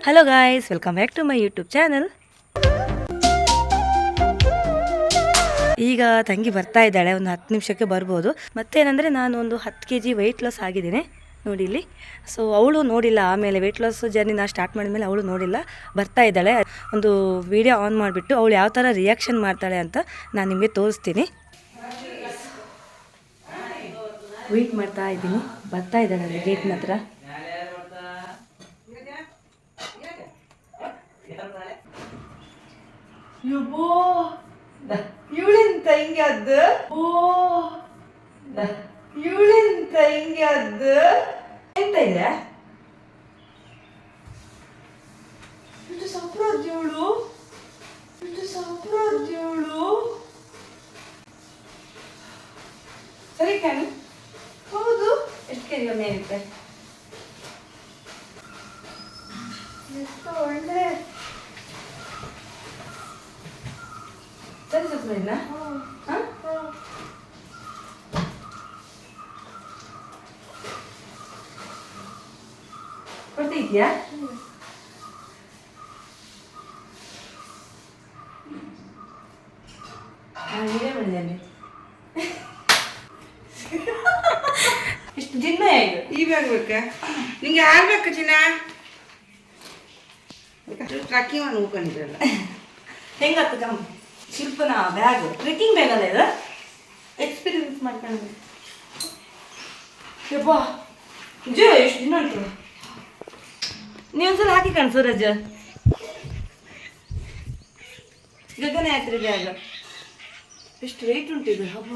Hello guys, welcome back to my YouTube channel. ಈಗ ತಂಗಿ ಬರ್ತಾ ಇದ್ದಾಳೆ, ಒಂದು 10 ನಿಮಿಷಕ್ಕೆ ಬರ್ಬೋದು. ಮತ್ತೇನಂದರೆ ನಾನು ಒಂದು 10 kg ವೆಯ್ಟ್ ಲಾಸ್ ಆಗಿದ್ದೀನಿ ನೋಡಿ ಇಲ್ಲಿ. ಸೊ ಅವಳು ನೋಡಿಲ್ಲ, ಆಮೇಲೆ ವೆಯ್ಟ್ ಲಾಸ್ ಜರ್ನಿ ನಾನು ಸ್ಟಾರ್ಟ್ ಮಾಡಿದ್ಮೇಲೆ ಅವಳು ನೋಡಿಲ್ಲ, ಬರ್ತಾ ಇದ್ದಾಳೆ. ಒಂದು ವಿಡಿಯೋ ಆನ್ ಮಾಡಿಬಿಟ್ಟು ಅವಳು ಯಾವ ಥರ ರಿಯಾಕ್ಷನ್ ಮಾಡ್ತಾಳೆ ಅಂತ ನಾನು ನಿಮಗೆ ತೋರಿಸ್ತೀನಿ. ವೆಯ್ಟ್ ಮಾಡ್ತಾ ಇದ್ದೀನಿ, ಬರ್ತಾ ಇದ್ದಾಳೆ ಅಲ್ಲಿ ಗೇಟ್ನ ಹತ್ರ. ಇವಳೆಂತ ಹಿಂಗೆ ಅದ್ದು, ಇವಳೆಂತ ಹಿಂಗೆ ಅದ್ದು ಎಂತ ಇದೆ ಇದು ಸಂಪ್ರಾಜ್ಯವಳು, ಇದು ಸಂಪ್ರಾಜ್ಯವಳು. ಸರಿ ಕಾಣಿ, ಹೌದು. ಎಷ್ಟು ಕೆಜಿ ಒಮ್ಮೆ ಇರುತ್ತೆ, ಎಷ್ಟು ಒಳ್ಳೆ. ಸರಿ ಸ್ವಪ್ನ ಕೊಡ್ತಿದ್ಯಾ? ಇದೇ ಮಾಡಿದ್ದೇನೆ. ಇಷ್ಟು ದಿನ ಆಯ್ತು. ಈಗ ಆಗ್ಬೇಕಾ ನಿಂಗೆ? ಆಗ್ಬೇಕು ಚಿನ್ನ. ಟ್ರಕ್ಕಿಂಗ್ ಮಾಡಿ ಹೋಗ್ಕೊಂಡಿದ್ರಲ್ಲ, ಹೆಂಗತ್ತು ಕಮ್ಮ ಶಿಲ್ಪನ ಬ್ಯಾಗ್, ಟ್ರೆಕ್ಕಿಂಗ್ ಬ್ಯಾಗ್ ಅಲ್ಲ ಇದು? ಎಕ್ಸ್ಪೀರಿಯನ್ಸ್ ಮಾಡ್ಕೊಂಡು ಯಪ್ಪಾ ಜೋ, ಎಷ್ಟು ದಿನ ಉಂಟು. ನೀವೊಂದ್ಸಲ ಹಾಕಿ ಕಾಣ್ ಸೂರಜ್. ಗಗನಯಾತ್ರಿ ಬ್ಯಾಗ್ ಎಷ್ಟು ವೆಯ್ಟ್ ಉಂಟು ಇದು. ಹಬ್ಬ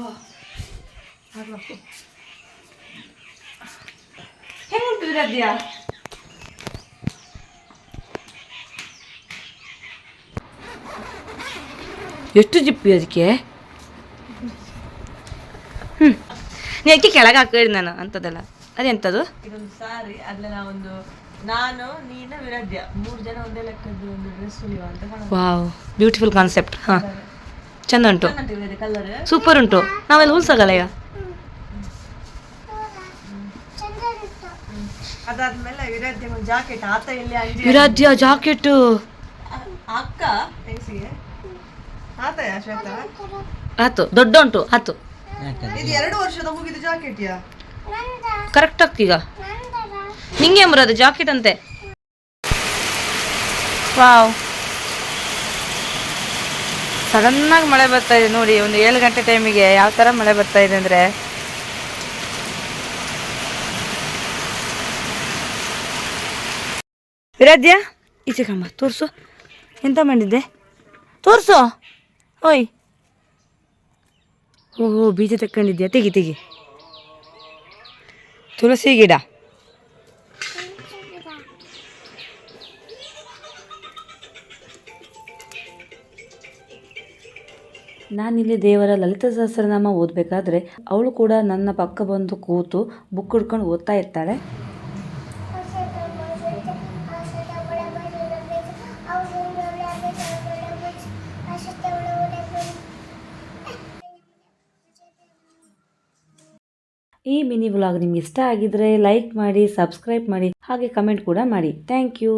ಹಾಕ್ಬೇಕು. ಹೆಂಗುಂಟು ವಿರಾಧ್ಯ? ಎಷ್ಟು ಜಿಪ್ಪಿ ಅದಕ್ಕೆ? ನೀ ಅದಕ್ಕೆ ಕೆಳಗೆ ಹಾಕಿಡಿ ನಾನು ಅಂಥದ್ದೆಲ್ಲ. ಅದೆಂಥದ್ದು? ಇದೊಂದು ಸಾರಿ, ಅದ್ರಲ್ಲಿ ನಾವೊಂದು ನಾನು ನೀನು ವಿರಾಧ್ಯ 3 ಜನ ಒಂದೇ ಲೆಕ್ಕದ್ದು ಒಂದು ಡ್ರೆಸ್ ಹೊಲಿಯುವ ಅಂತ. Wow, beautiful concept. ಹಾಂ, ಚಂದ ಉಂಟು, ಕಲರ್ ಸೂಪರ್ ಉಂಟು. ನಾವೆಲ್ಲ ಉಲ್ಸಾಗಲ್ಲ ಈಗ. ಅದಾದ್ಮೇಲೆ ವಿರಾಧ್ಯ ಒಂದು ಜಾಕೆಟ್, ಆತ ಇಲ್ಲಿ ವಿರಾಧ್ಯ ಜಾಕೆಟ್ ಅಕ್ಕ ಹೆಂಗಸಿಗೆ ಆತಯ ಶ್ವೇತ ಆತು, ದೊಡ್ಡ ಉಂಟು ಆತು. ಇದು 2 ವರ್ಷದ ಮುಗಿದ ಜಾಕೆಟ್ ಯಾ ಕರೆಕ್ಟ್ ಆಗ್ತೀಗ ನಿಂಗೆ ಬರೋದು ಜಾಕೆಟ್ ಅಂತೆ. ವಾವ್, ಸಡನ್ನಾಗಿ ಮಳೆ ಬರ್ತಾ ಇದೆ ನೋಡಿ. ಒಂದು 7 ಗಂಟೆ ಟೈಮಿಗೆ ಯಾವ ಥರ ಮಳೆ ಬರ್ತಾ ಇದೆ ಅಂದರೆ, ವಿರಾಧ್ಯ ಈಚೆ ಕಮ್ಮ ತೋರಿಸು, ಎಂತ ಮಾಡಿದ್ದೆ ತೋರಿಸು. ಓಯ್, ಓಹೋ ಬೀಜ ತಕ್ಕೊಂಡಿದ್ಯಾ? ತೆಗಿ ತೆಗಿ. ತುಳಸಿ ಗಿಡ. ನಾನಿಲ್ಲಿ ದೇವರ ಲಲಿತ ಸಹಸ್ರನಾಮ ಓದಬೇಕಾದ್ರೆ ಅವಳು ಕೂಡ ನನ್ನ ಪಕ್ಕ ಬಂದು ಕೂತು ಬುಕ್ ಹಿಡ್ಕೊಂಡು ಓದ್ತಾ ಇರ್ತಾಳೆ. ಈ ಮಿನಿ ವ್ಲಾಗ್ ನಿಮ್ಗೆ ಇಷ್ಟ ಆಗಿದ್ರೆ ಲೈಕ್ ಮಾಡಿ, ಸಬ್ಸ್ಕ್ರೈಬ್ ಮಾಡಿ, ಹಾಗೆ ಕಮೆಂಟ್ ಕೂಡ ಮಾಡಿ. Thank you.